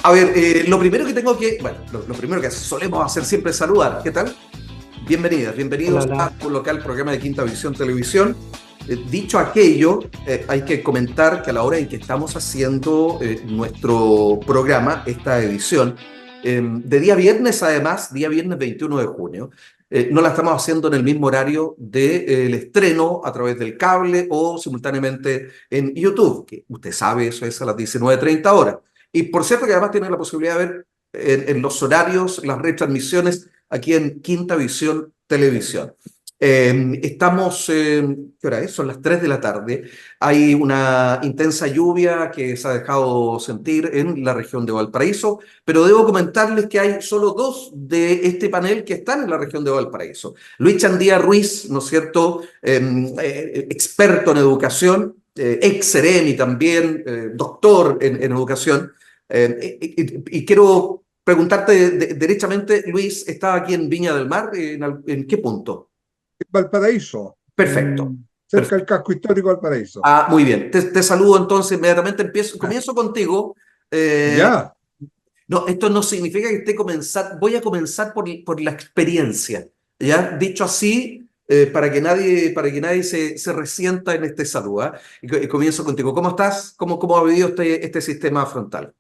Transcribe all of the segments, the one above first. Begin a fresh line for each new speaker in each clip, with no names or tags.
A ver, lo primero que tengo que, bueno, lo primero que solemos hacer siempre es saludar. ¿Qué tal? Bienvenidas,
Hola,
bienvenidos a
hola.
un local programa de Quinta Visión Televisión. Dicho aquello, hay que comentar que a la hora en que estamos haciendo nuestro programa, esta edición, de día viernes, además, día viernes 21 de junio, no la estamos haciendo en el mismo horario del estreno a través del cable o simultáneamente en YouTube, que usted sabe, eso es a las 19:30 horas. Y por cierto que además tiene la posibilidad de ver en los horarios, las retransmisiones aquí en Quinta Visión Televisión. Estamos, ¿qué hora es? Son las 3 de la tarde. Hay una intensa lluvia que se ha dejado sentir en la región de Valparaíso, pero debo comentarles que hay solo dos de este panel que están en la región de Valparaíso. Luis Chandía Ruiz, ¿no es cierto? Experto en educación, ex Seremi también, doctor en educación. Y quiero preguntarte derechamente, Luis, ¿está aquí en Viña del Mar? ¿En qué punto?
Valparaíso,
Perfecto,
cerca del
perfecto.
casco histórico de Valparaíso.
Ah, muy bien. Te saludo entonces inmediatamente.
Ah,
Comienzo contigo. Eh,
ya,
no, esto no significa que esté comenzando. Voy a comenzar por la experiencia. ¿Ya? Dicho así, para que nadie se resienta en este saludo. ¿Ah? Y comienzo contigo. ¿Cómo estás? ¿Cómo ha vivido este sistema frontal?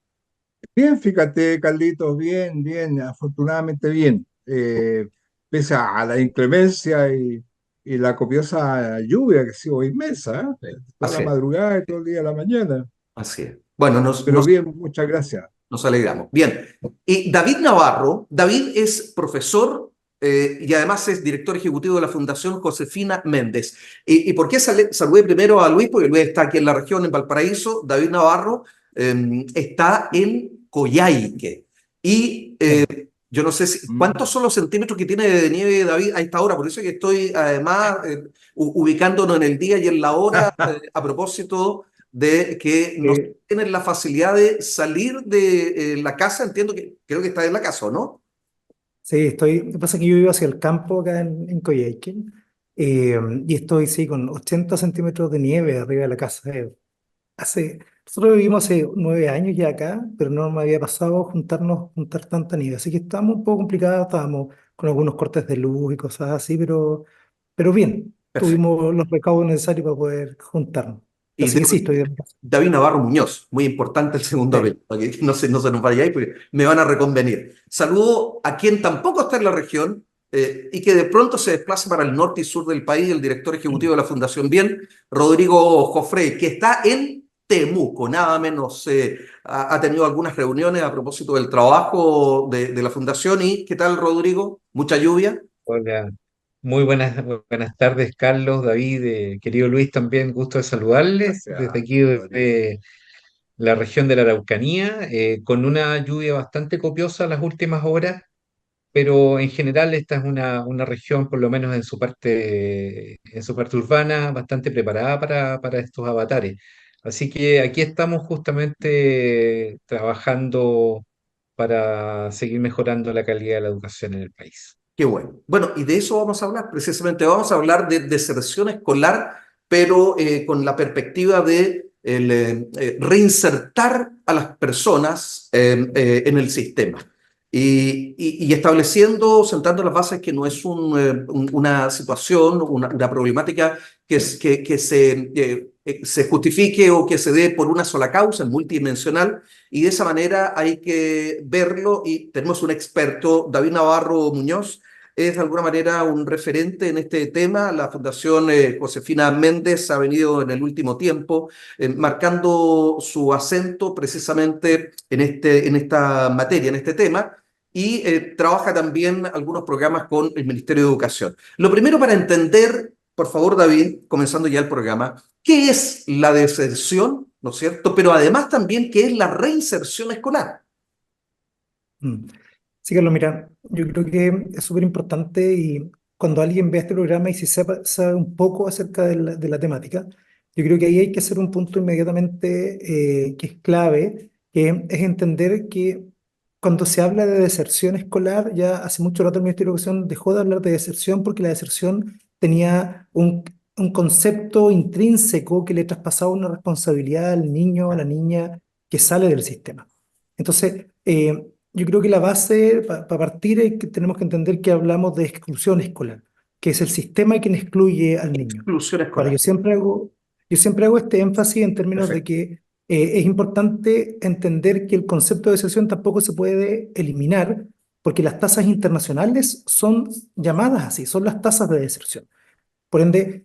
bien, fíjate, Carlitos, bien, bien, afortunadamente bien. Pese a la inclemencia y la copiosa lluvia que ha sido inmensa,
Sí.
toda la
Así es,
madrugada y todo el día de la mañana.
así es. Bueno,
Pero bien, muchas gracias.
nos alegramos. Bien. Y David Navarro, David es profesor y además es director ejecutivo de la Fundación Josefina Méndez. ¿Y por qué saludé primero a Luis? Porque Luis está aquí en la región, en Valparaíso. David Navarro está en Coyhaique. Y
Claro.
yo no sé
Mm.
cuántos son los centímetros que tiene de nieve David a esta hora. Por eso es que estoy además ubicándonos en el día y en la hora a propósito de que no
Eh,
tienen la facilidad de salir de la casa, entiendo que creo que está en la casa, ¿o no?
Sí, lo que pasa es que yo vivo hacia el campo acá en Coyhaique, y estoy, sí, con 80 centímetros de nieve arriba de la casa. Nosotros vivimos hace 9 años ya acá, pero no me había pasado juntar tanta nieve. Así que estábamos un poco complicados, estábamos con algunos cortes de luz y cosas así, pero bien,
Perfecto.
tuvimos los recaudos necesarios para poder juntarnos.
Y
Así que sí, estoy de mi casa.
David Navarro Muñoz, muy importante el segundo
Sí.
apellido, para que no se nos vaya ahí porque me van a reconvenir. Saludo a quien tampoco está en la región y que de pronto se desplaza para el norte y sur del país, el director ejecutivo de la Fundación Bien, Rodrigo Jofrey, que está en Temuco, nada menos. Ha tenido algunas reuniones a propósito del trabajo de la Fundación. ¿Y qué tal, Rodrigo? ¿Mucha lluvia?
Hola, buenas tardes, Carlos, David, querido Luis, también gusto de saludarles
Gracias,
desde aquí
Rodrigo.
de la región de la Araucanía, con una lluvia bastante copiosa las últimas horas, pero en general esta es una región, por lo menos en su parte urbana, bastante preparada para estos avatares. Así que aquí estamos justamente trabajando para seguir mejorando la calidad de la educación en el país.
Qué bueno. Bueno, y de eso vamos a hablar, precisamente vamos a hablar de deserción escolar, pero con la perspectiva de reinsertar a las personas en el sistema. Y estableciendo, sentando las bases que no es una situación, una problemática que se justifique o que se dé por una sola causa, es multidimensional, y de esa manera hay que verlo y tenemos un experto, David Navarro Muñoz, es de alguna manera un referente en este tema. La Fundación Josefina Méndez ha venido en el último tiempo marcando su acento precisamente en esta materia, en este tema, y trabaja también algunos programas con el Ministerio de Educación. Lo primero para entender, por favor, David, comenzando ya el programa, ¿qué es la deserción? ¿No es cierto? Pero además también, ¿qué es la reinserción escolar?
Mm. Sí, Carlos, mira, yo creo que es súper importante y cuando alguien ve este programa y si sabe un poco acerca de la temática, yo creo que ahí hay que hacer un punto inmediatamente que es clave, que es entender que cuando se habla de deserción escolar, ya hace mucho rato el Ministerio de Educación dejó de hablar de deserción porque la deserción tenía un concepto intrínseco que le traspasaba una responsabilidad al niño, a la niña que sale del sistema. Entonces, yo creo que la base, para partir, es que tenemos que entender que hablamos de exclusión escolar, que es el sistema quien excluye al niño.
Exclusión
Ahora,
escolar.
yo siempre hago este énfasis en términos de
Perfecto.
que es importante entender que el concepto de deserción tampoco se puede eliminar, porque las tasas internacionales son llamadas así, son las tasas de deserción. Por ende,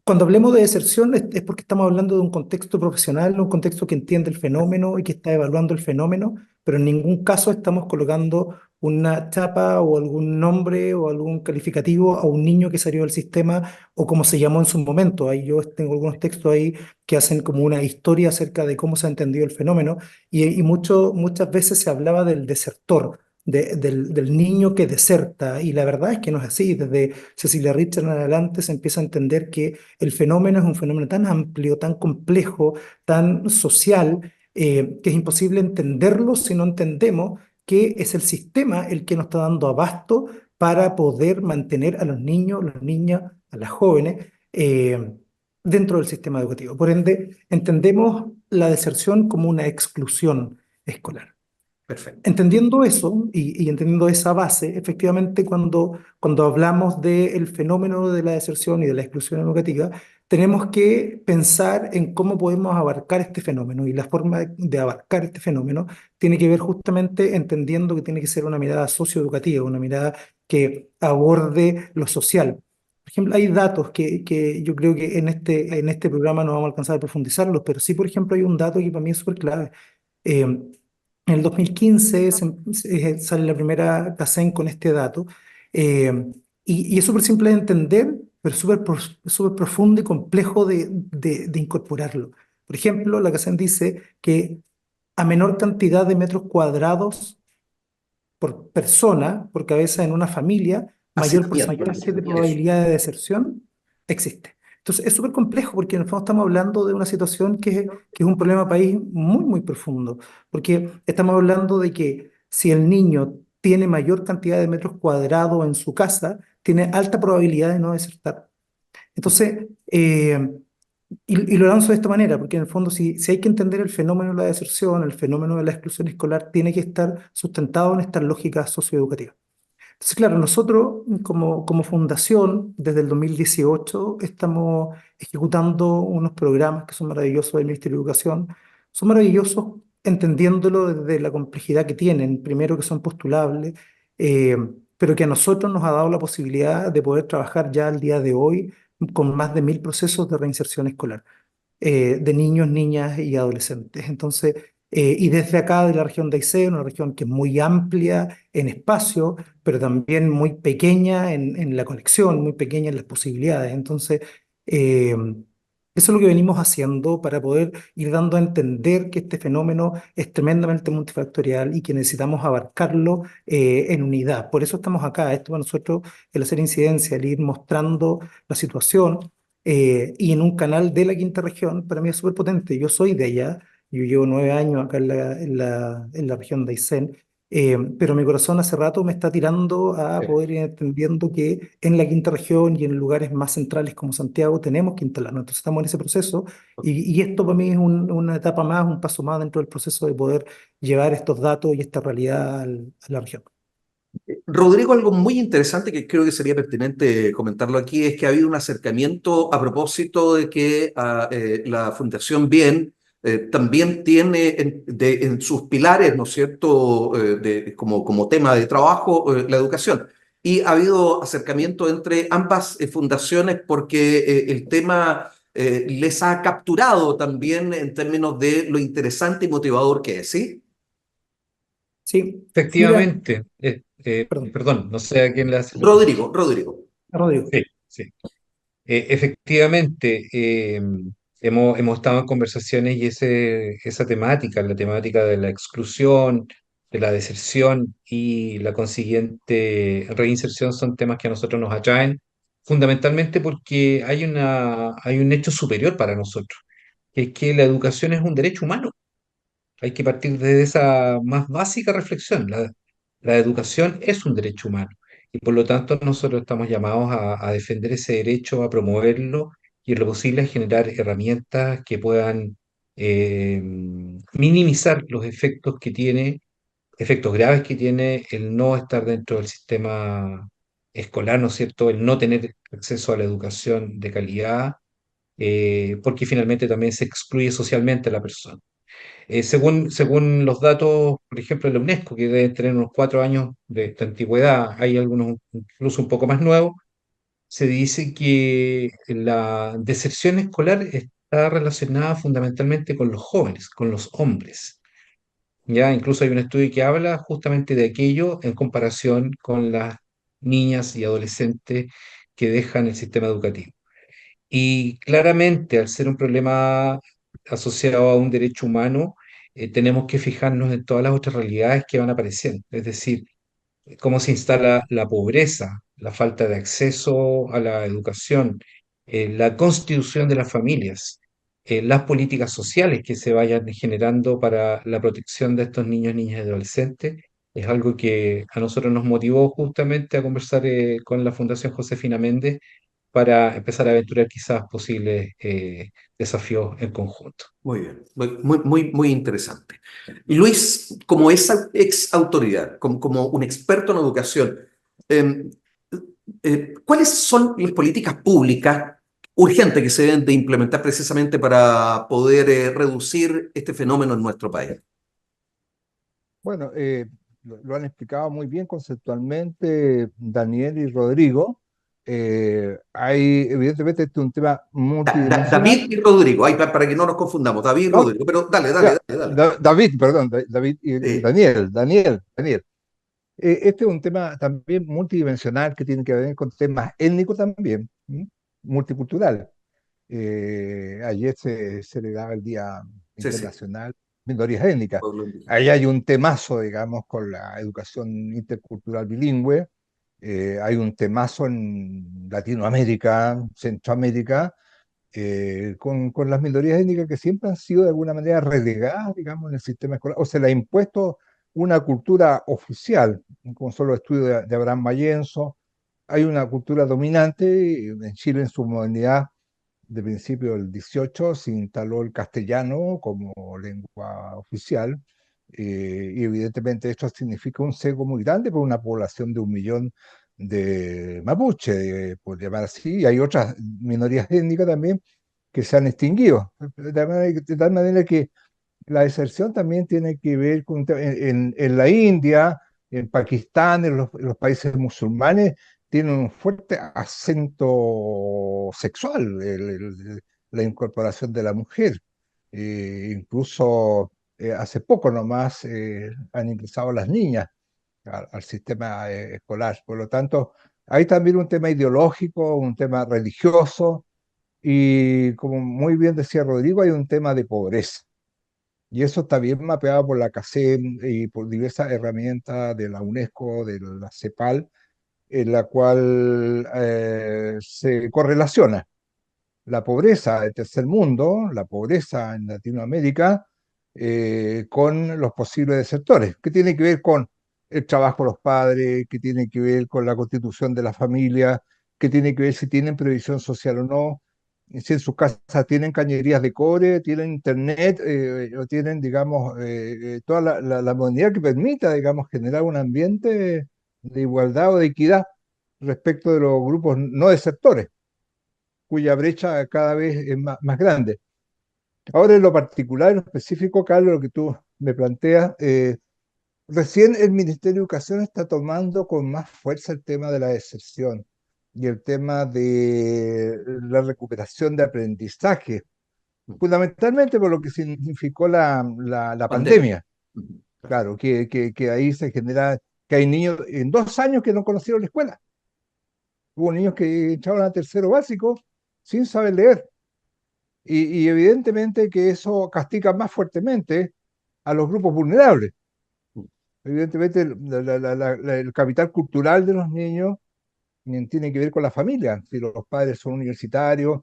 cuando hablemos de deserción es porque estamos hablando de un contexto profesional, un contexto que entiende el fenómeno y que está evaluando el fenómeno, pero en ningún caso estamos colocando una chapa o algún nombre o algún calificativo a un niño que salió del sistema o como se llamó en su momento. Ahí yo tengo algunos textos ahí que hacen como una historia acerca de cómo se ha entendido el fenómeno y muchas veces se hablaba del desertor. Del niño que deserta, y la verdad es que no es así. Desde Cecilia Richard en adelante se empieza a entender que el fenómeno es un fenómeno tan amplio, tan complejo, tan social, que es imposible entenderlo si no entendemos que es el sistema el que nos está dando abasto para poder mantener a los niños, las niñas, a las jóvenes dentro del sistema educativo. Por ende, entendemos la deserción como una exclusión escolar.
Perfecto.
Entendiendo eso y entendiendo esa base, efectivamente cuando hablamos del fenómeno de la deserción y de la exclusión educativa, tenemos que pensar en cómo podemos abarcar este fenómeno y la forma de abarcar este fenómeno tiene que ver justamente entendiendo que tiene que ser una mirada socioeducativa, una mirada que aborde lo social. Por ejemplo, hay datos que yo creo que en este programa no vamos a alcanzar a profundizarlos, pero sí, por ejemplo, hay un dato que para mí es súper clave. Eh, en el 2015 sale la primera CACEN con este dato, eh, y es súper simple de entender, pero súper profundo y complejo de incorporarlo. Por ejemplo, la CACEN dice que a menor cantidad de metros cuadrados por persona, por cabeza en una familia, mayor
Hacinamiento.
porcentaje de
Eso.
probabilidad de deserción existe. Entonces, es súper complejo porque en el fondo estamos hablando de una situación que es un problema país muy, muy profundo, porque estamos hablando de que si el niño tiene mayor cantidad de metros cuadrados en su casa, tiene alta probabilidad de no desertar. Entonces, y lo lanzo de esta manera, porque en el fondo si hay que entender el fenómeno de la deserción, el fenómeno de la exclusión escolar, tiene que estar sustentado en estas lógicas socioeducativas. Entonces, claro, nosotros como fundación, desde el 2018, estamos ejecutando unos programas que son maravillosos del Ministerio de Educación. Son maravillosos entendiéndolo desde la complejidad que tienen, primero que son postulables, eh, pero que a nosotros nos ha dado la posibilidad de poder trabajar ya al día de hoy con más de 1.000 procesos de reinserción escolar de niños, niñas y adolescentes. Entonces, y desde acá de la región de Aysén, una región que es muy amplia en espacio, pero también muy pequeña en la conexión, muy pequeña en las posibilidades. Entonces, eso es lo que venimos haciendo para poder ir dando a entender que este fenómeno es tremendamente multifactorial y que necesitamos abarcarlo en unidad. Por eso estamos acá. Esto para nosotros, el hacer incidencia, el ir mostrando la situación y en un canal de la quinta región, para mí es súper potente. Yo soy de allá, yo llevo 9 años acá en la región de Aysén, pero mi corazón hace rato me está tirando a poder ir entendiendo que en la quinta región y en lugares más centrales como Santiago tenemos que instalarnos. Entonces estamos en ese proceso y esto para mí es una etapa más, un paso más dentro del proceso de poder llevar estos datos y esta realidad a la región.
Rodrigo, algo muy interesante que creo que sería pertinente comentarlo aquí es que ha habido un acercamiento a propósito de que la Fundación Bien también tiene en sus pilares, ¿no es cierto?, como tema de trabajo, la educación. Y ha habido acercamiento entre ambas fundaciones porque el tema les ha capturado también en términos de lo interesante y motivador que es, ¿sí?
Sí, mira,
Efectivamente,
perdón,
perdón, no sé a quién le hace la pregunta.
Rodrigo.
Rodrigo.
Sí, sí. Efectivamente, hemos estado en conversaciones y esa temática, la temática de la exclusión, de la deserción y la consiguiente reinserción son temas que a nosotros nos atraen, fundamentalmente porque hay un hecho superior para nosotros, que es que la educación es un derecho humano. Hay que partir de esa más básica reflexión. La educación es un derecho humano y por lo tanto nosotros estamos llamados a defender ese derecho, a promoverlo y en lo posible a generar herramientas que puedan eh, minimizar los efectos que tiene, efectos graves que tiene el no estar dentro del sistema escolar, ¿no es cierto? El no tener acceso a la educación de calidad, porque finalmente también se excluye socialmente a la persona. Según los datos, por ejemplo, de la UNESCO, que debe tener unos 4 años de antigüedad, hay algunos incluso un poco más nuevos, se dice que la deserción escolar está relacionada fundamentalmente con los jóvenes, con los hombres. Ya incluso hay un estudio que habla justamente de aquello en comparación con las niñas y adolescentes que dejan el sistema educativo. Y claramente, al ser un problema asociado a un derecho humano, tenemos que fijarnos en todas las otras realidades que van apareciendo. Es decir, cómo se instala la pobreza, la falta de acceso a la educación, la constitución de las familias, las políticas sociales que se vayan generando para la protección de estos niños, niñas y adolescentes. Es algo que a nosotros nos motivó justamente a conversar con la Fundación Josefina Méndez para empezar a aventurar quizás posibles desafíos en conjunto.
Muy bien, muy interesante. Y Luis, como esa ex autoridad, como un experto en educación, eh, ¿cuáles son las políticas públicas urgentes que se deben de implementar precisamente para poder reducir este fenómeno en nuestro país?
Bueno, lo han explicado muy bien conceptualmente Daniel y Rodrigo. Evidentemente, este es un tema multidimensional.
David y Rodrigo, ay, para que no nos confundamos, David y
No,
Rodrigo, pero dale, dale,
ya,
dale, dale.
David, perdón, David y
Sí,
Daniel. Este es un tema también multidimensional que tiene que ver con temas étnicos también, ¿m? Multicultural. Ayer se celebraba el Día
sí, sí,
Internacional de Minorías Étnicas.
pueblo indígena.
Ahí hay un temazo, digamos, con la educación intercultural bilingüe. Hay un temazo en Latinoamérica, Centroamérica, con las minorías étnicas que siempre han sido de alguna manera relegadas, digamos, en el sistema escolar, o se le ha impuesto una cultura oficial, como son los estudios de Abraham Mayenzo. Hay una cultura dominante, en Chile en su modernidad de principio del 18 se instaló el castellano como lengua oficial, y evidentemente esto significa un sesgo muy grande por una población de 1 millón de mapuche, por llamar así, y hay otras minorías étnicas también que se han extinguido. De tal manera que la deserción también tiene que ver con, en la India, en Pakistán, en los países musulmanes, tiene un fuerte acento sexual, la incorporación de la mujer. Incluso hace poco nomás han ingresado las niñas al sistema escolar. Por lo tanto, hay también un tema ideológico, un tema religioso y, como muy bien decía Rodrigo, hay un tema de pobreza. Y eso está bien mapeado por la CACEN y por diversas herramientas de la UNESCO, de la CEPAL, en la cual se correlaciona la pobreza del tercer mundo, la pobreza en Latinoamérica, con los posibles desertores, que tiene que ver con el trabajo de los padres, que tiene que ver con la constitución de la familia, que tiene que ver si tienen previsión social o no, si en sus casas tienen cañerías de cobre, tienen internet, o tienen, digamos, toda la modernidad que permita, digamos, generar un ambiente de igualdad o de equidad respecto de los grupos no desertores, cuya brecha cada vez es más grande. Ahora, en lo particular, en lo específico, Carlos, lo que tú me planteas, recién el Ministerio de Educación está tomando con más fuerza el tema de la deserción y el tema de la recuperación de aprendizaje, fundamentalmente por lo que significó la
Pandemia.
pandemia. Claro, que ahí se genera que hay niños en 2 años que no conocieron la escuela. Hubo niños que entraron a tercero básico sin saber leer. Y evidentemente que eso castiga más fuertemente a los grupos vulnerables. Evidentemente el capital cultural de los niños tiene que ver con la familia. Si los padres son universitarios,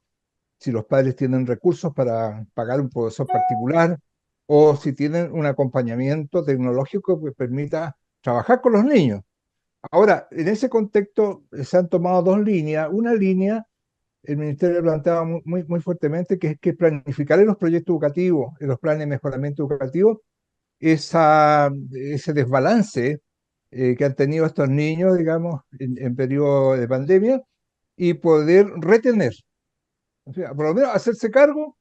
si los padres tienen recursos para pagar un profesor particular, o si tienen un acompañamiento tecnológico que permita trabajar con los niños. Ahora, en ese contexto se han tomado dos líneas. Una línea el ministerio planteaba muy fuertemente que es que planificar en los proyectos educativos, en los planes de mejoramiento educativo, ese desbalance que han tenido estos niños, digamos, en periodo de pandemia, y poder retener, o sea, por lo menos hacerse cargo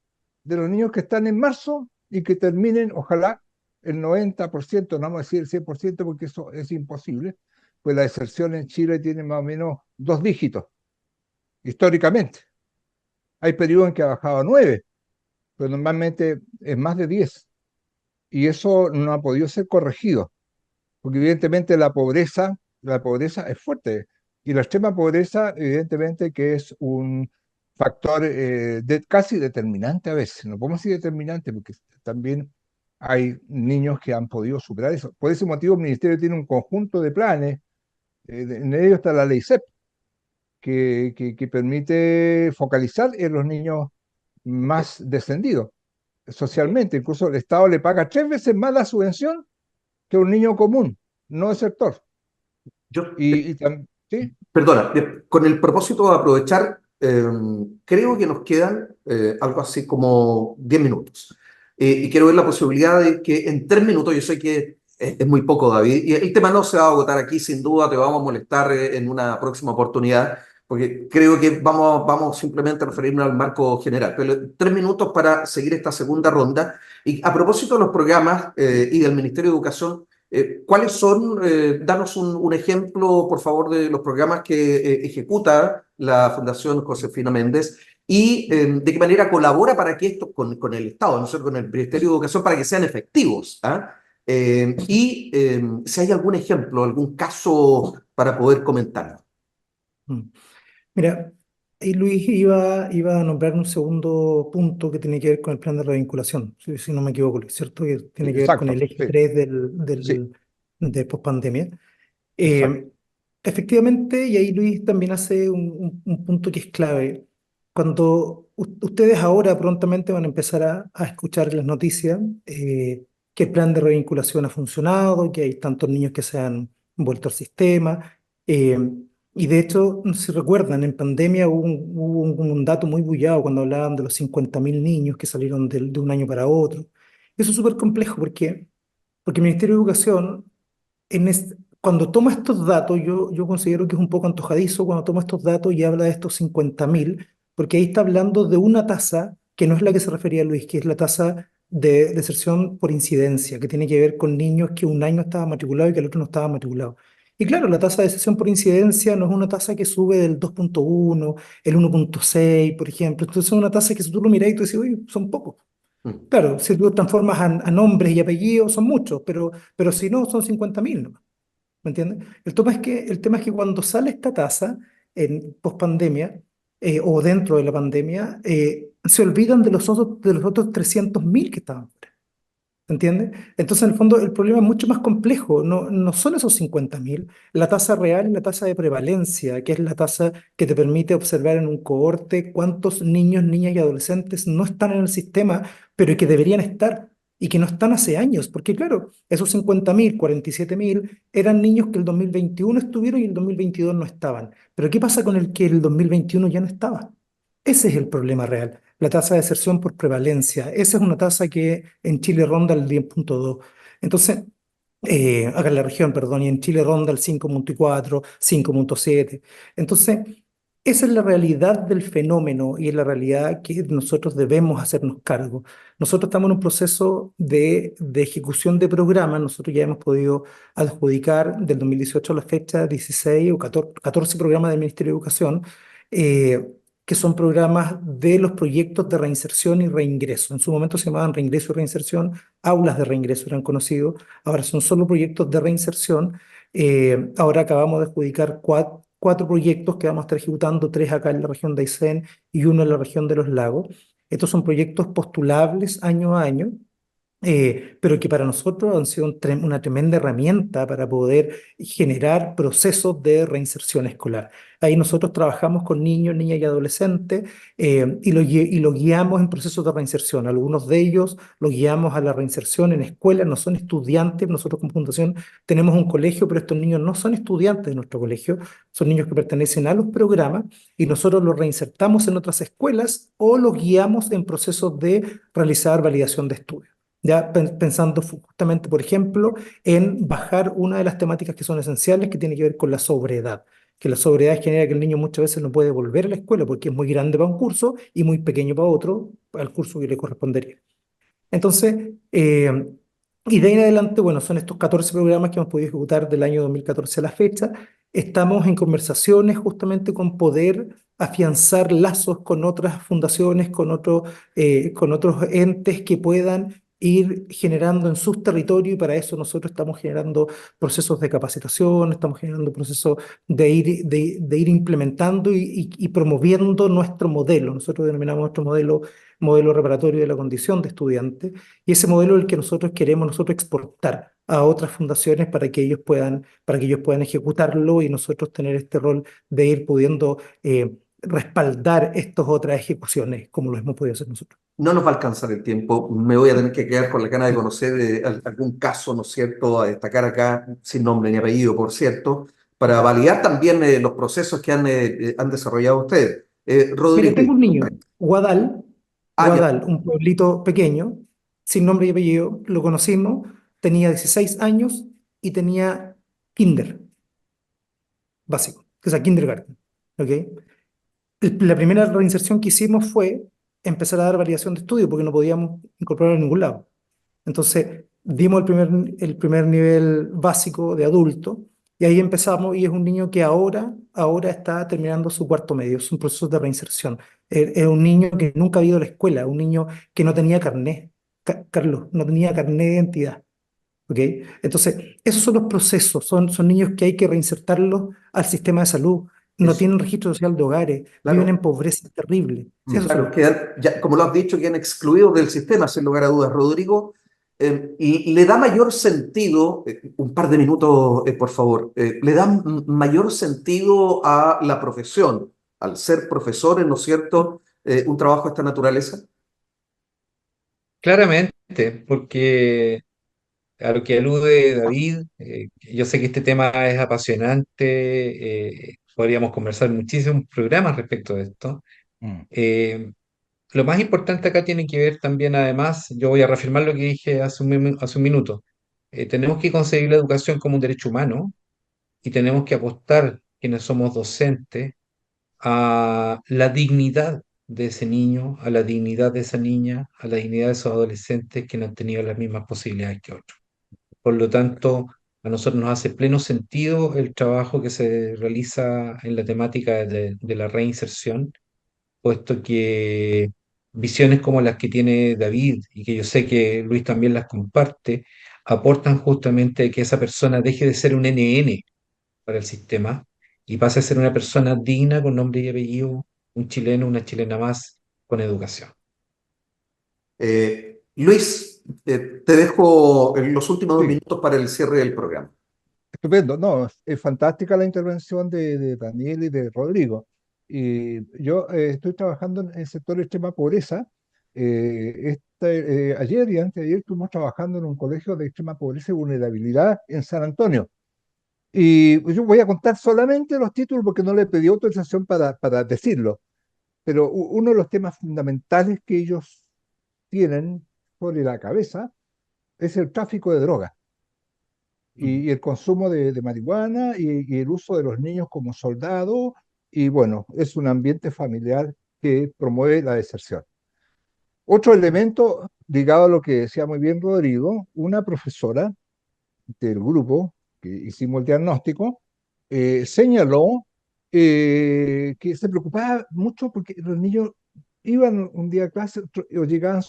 de los niños que están en marzo y que terminen, ojalá, el 90%, no vamos a decir el 100% porque eso es imposible, pues la deserción en Chile tiene más o menos 2 dígitos, históricamente. Hay periodos en que ha bajado a 9, pero normalmente es más de 10. Y eso no ha podido ser corregido, porque evidentemente la pobreza es fuerte. Y la extrema pobreza, evidentemente que es un factor casi determinante a veces. No podemos decir determinante, porque también hay niños que han podido superar eso. Por ese motivo el Ministerio tiene un conjunto de planes, en ello está la ley CEP, que permite focalizar en los niños más descendidos socialmente. Incluso el Estado le paga 3 veces más la subvención que un niño común, no del sector.
Yo,
¿Sí?
perdona, con el propósito de aprovechar, creo que nos quedan algo así como 10 minutos. Y quiero ver la posibilidad de que en 3 minutos, yo sé que es muy poco, David, y el tema no se va a agotar aquí, sin duda, te vamos a molestar en una próxima oportunidad, porque creo que vamos simplemente a referirnos al marco general. Pero 3 minutos para seguir esta segunda ronda. Y a propósito de los programas y del Ministerio de Educación, ¿cuáles son? Danos un ejemplo, por favor, de los programas que ejecuta la Fundación Josefina Méndez y de qué manera colabora para que esto, con el Estado, ¿no sé? Con el Ministerio de Educación, para que sean efectivos. ¿Ah? Si hay algún ejemplo, algún caso para poder comentar.
Mm. Mira, ahí Luis iba a nombrar un segundo punto que tiene que ver con el plan de revinculación, si no me equivoco, Luis, ¿cierto? Que
Sí,
tiene que ver con
exacto,
el eje
sí,
3
sí,
de pospandemia.
exacto.
Eh, Efectivamente, y ahí Luis también hace un punto que es clave. Cuando ustedes ahora prontamente van a empezar a escuchar las noticias, que el plan de revinculación ha funcionado, que hay tantos niños que se han vuelto al sistema. eh, y de hecho, si recuerdan, en pandemia hubo un dato muy bullado cuando hablaban de los 50.000 niños que salieron de un año para otro. Eso es súper complejo porque el Ministerio de Educación cuando toma estos datos, yo considero que es un poco antojadizo cuando toma estos datos y habla de estos 50.000, porque ahí está hablando de una tasa que no es la que se refería Luis, que es la tasa de deserción por incidencia, que tiene que ver con niños que un año estaban matriculados y que el otro no estaba matriculado. Y claro, la tasa de deserción por incidencia no es una tasa que sube del 2,1, el 1,6, por ejemplo. Entonces es una tasa que si tú lo miras y tú dices, oye, son pocos.
Mm.
Claro, si tú transformas a nombres y apellidos, son muchos, pero si no, son 50.000, ¿no? ¿Me entiendes? El tema es que cuando sale esta tasa en pospandemia o dentro de la pandemia, se olvidan de los otros 300.000 que estaban fuera. ¿Entiendes? Entonces, en el fondo, el problema es mucho más complejo. No son esos 50.000. La tasa real es la tasa de prevalencia, que es la tasa que te permite observar en un cohorte cuántos niños, niñas y adolescentes no están en el sistema, pero que deberían estar y que no están hace años. Porque, claro, esos 50.000, 47.000 eran niños que el 2021 estuvieron y el 2022 no estaban. Pero ¿qué pasa con el que el 2021 ya no estaba? Ese es el problema real, la tasa de deserción por prevalencia. Esa es una tasa que en Chile ronda el 10,2. Entonces, acá en la región, perdón, y en Chile ronda el 5,4, 5,7. Entonces, esa es la realidad del fenómeno y es la realidad que nosotros debemos hacernos cargo. Nosotros estamos en un proceso de ejecución de programas. Nosotros ya hemos podido adjudicar del 2018 a la fecha 16 o 14 programas del Ministerio de Educación. eh, que son programas de los proyectos de reinserción y reingreso. En su momento se llamaban reingreso y reinserción, aulas de reingreso eran conocidos, ahora son solo proyectos de reinserción. Ahora acabamos de adjudicar cuatro proyectos que vamos a estar ejecutando, tres acá en la región de Aysén y uno en la región de Los Lagos. Estos son proyectos postulables año a año pero que para nosotros han sido una tremenda herramienta para poder generar procesos de reinserción escolar. Ahí nosotros trabajamos con niños, niñas y adolescentes y los guiamos en procesos de reinserción. Algunos de ellos los guiamos a la reinserción en escuelas, no son estudiantes. Nosotros como fundación tenemos un colegio, pero estos niños no son estudiantes de nuestro colegio, son niños que pertenecen a los programas y nosotros los reinsertamos en otras escuelas o los guiamos en procesos de realizar validación de estudios. Ya pensando justamente, por ejemplo, en bajar una de las temáticas que son esenciales, que tiene que ver con la sobriedad. Que la sobriedad genera que el niño muchas veces no puede volver a la escuela porque es muy grande para un curso y muy pequeño para otro, al curso que le correspondería. Entonces, y de ahí en adelante, bueno, son estos 14 programas que hemos podido ejecutar del año 2014 a la fecha. Estamos en conversaciones justamente con poder afianzar lazos con otras fundaciones, con otros entes que puedan ir generando en sus territorios y para eso nosotros estamos generando procesos de capacitación, estamos generando procesos de ir implementando y promoviendo nuestro modelo. Nosotros denominamos nuestro modelo reparatorio de la condición de estudiante, y ese modelo es el que nosotros queremos exportar a otras fundaciones para que ellos puedan ejecutarlo y nosotros tener este rol de ir pudiendo respaldar estas otras ejecuciones como lo hemos podido hacer nosotros.
No nos va a alcanzar el tiempo, me voy a tener que quedar con la gana de conocer algún caso, ¿no es cierto?, a destacar acá, sin nombre ni apellido, por cierto, para validar también los procesos que han desarrollado ustedes.
Mira,
Rodrigo.
tengo un niño, Guadal,
Ya.
Guadal, un pueblito pequeño, sin nombre y apellido, lo conocimos, tenía 16 años y tenía kinder básico, o sea, kindergarten, ¿ok? La primera reinserción que hicimos fue empezar a dar validación de estudio porque no podíamos incorporarlo a ningún lado. Entonces, dimos el primer nivel básico de adulto y ahí empezamos y es un niño que ahora está terminando su cuarto medio, es un proceso de reinserción. Es un niño que nunca ha ido a la escuela, un niño que no tenía carné, Carlos, no tenía carné de identidad. ¿Ok? Entonces, esos son los procesos, son niños que hay que reinsertarlos al sistema de salud, no
Eso,
tienen registro social de hogares, viven
claro.
en pobreza terrible. Sí, esos son
Claro,
los procesos.
ya, como lo has dicho, quedan excluidos del sistema, sin lugar a dudas, Rodrigo. Y le da mayor sentido, un par de minutos, por favor, le da mayor sentido a la profesión, al ser profesores, ¿no es cierto? Un trabajo de esta naturaleza.
Claramente, porque a lo que alude David, yo sé que este tema es apasionante, podríamos conversar muchísimos programas respecto de esto.
Mm.
Eh, lo más importante acá tiene que ver también, además, yo voy a reafirmar lo que dije hace un minuto. Tenemos que concebir la educación como un derecho humano y tenemos que apostar, quienes somos docentes, a la dignidad de ese niño, a la dignidad de esa niña, a la dignidad de esos adolescentes que no han tenido las mismas posibilidades que otros. Por lo tanto, a nosotros nos hace pleno sentido el trabajo que se realiza en la temática de la reinserción, puesto que visiones como las que tiene David y que yo sé que Luis también las comparte, aportan justamente que esa persona deje de ser un NN para el sistema y pase a ser una persona digna con nombre y apellido, un chileno, una chilena más con educación.
Luis, te dejo los últimos dos
Sí,
minutos para el cierre del programa.
estupendo. No, es fantástica la intervención de Daniel y de Rodrigo. Y yo estoy trabajando en el sector de extrema pobreza. Ayer y antes de ayer estuvimos trabajando en un colegio de extrema pobreza y vulnerabilidad en San Antonio. Y yo voy a contar solamente los títulos porque no le pedí autorización para decirlo. Pero uno de los temas fundamentales que ellos tienen sobre la cabeza es el tráfico de drogas y el consumo de marihuana y el uso de los niños como soldados. Y bueno, es un ambiente familiar que promueve la deserción. Otro elemento ligado a lo que decía muy bien Rodrigo, una profesora del grupo que hicimos el diagnóstico señaló que se preocupaba mucho porque los niños iban un día a clase o llegaban,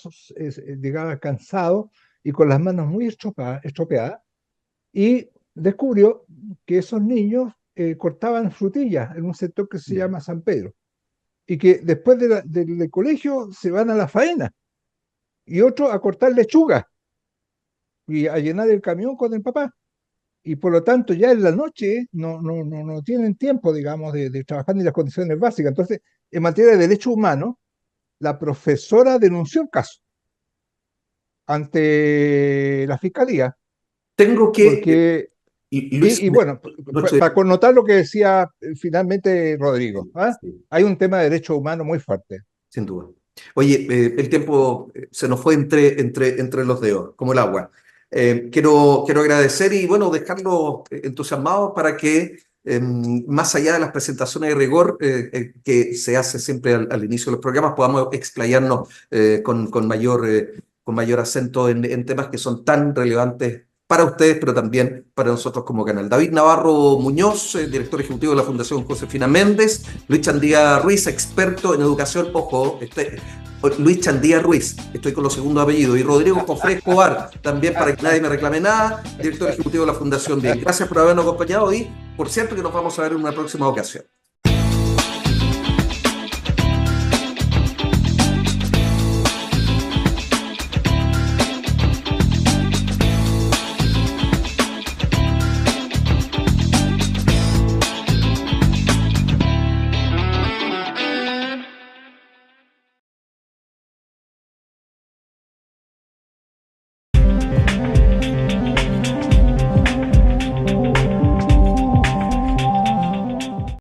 llegaban cansados y con las manos muy estropeadas y descubrió que esos niños cortaban frutillas en un sector que se
Ya.
llama San Pedro y que después del colegio se van a la faena y otros a cortar lechuga. y a llenar el camión con el papá. Y por lo tanto ya en la noche no tienen tiempo, digamos, de trabajar ni las condiciones básicas. Entonces, en materia de derechos humanos, la profesora denunció el caso ante la fiscalía,
Tengo que,
porque,
Luis,
y bueno,
nuestro-
para connotar lo que decía finalmente Rodrigo, ¿ah?
sí,
Hay un tema de derechos humanos muy fuerte.
sin duda. Oye, el tiempo se nos fue entre los dedos, como el agua. Quiero agradecer y, bueno, dejarlos entusiasmados para que, más allá de las presentaciones de rigor que se hace siempre al inicio de los programas, podamos explayarnos con mayor acento en temas que son tan relevantes para ustedes, pero también para nosotros como canal. David Navarro Muñoz, director ejecutivo de la Fundación Josefina Méndez, Luis Chandía Ruiz, experto en educación, ojo, Luis Chandía Ruiz, estoy con los segundos apellidos, y Rodrigo Jofre Escobar, también para que nadie me reclame nada, director ejecutivo de la Fundación Bien. Gracias por habernos acompañado y, por cierto, que nos vamos a ver en una próxima ocasión.